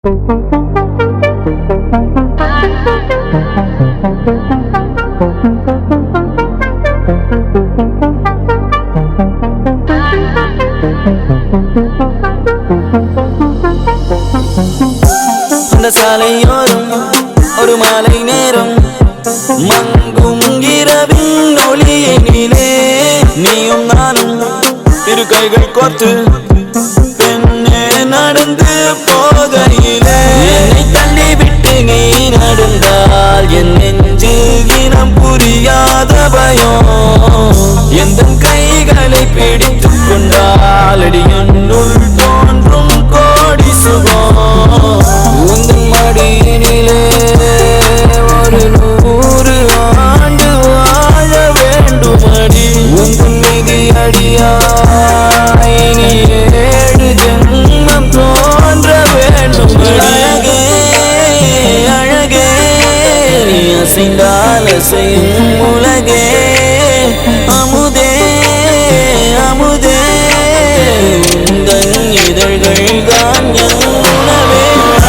அந்த சாலையோரம் ஒரு மாலை நேரம் மங்கும் இரவின் ஒளியினிலே நீயும் நானும் இரு கைகள் கோர்த்து பெண்ணே நடந்து போகையிலே என்னை தள்ளிவிட்டு நீ நடந்தால் என் நெஞ்சில் இனம் புரியாத பயம் எந்த கைகளை பிடித்துக் கொண்டால் அடியனுள் தோன்றும் கோடி சுகம் உந்தன் மடியினிலே ஒரு 100 ஆண்டு வாழ வேண்டுமடி உந்தன் மீதி அடியாய் நீ 7 ஜென்மம் தோன்ற வேண்டும் அழகே அழகே நீ அசைந்தால் அசையும் உலகே அமுதே அமுதே உந்தன் இதழ்கள் தான்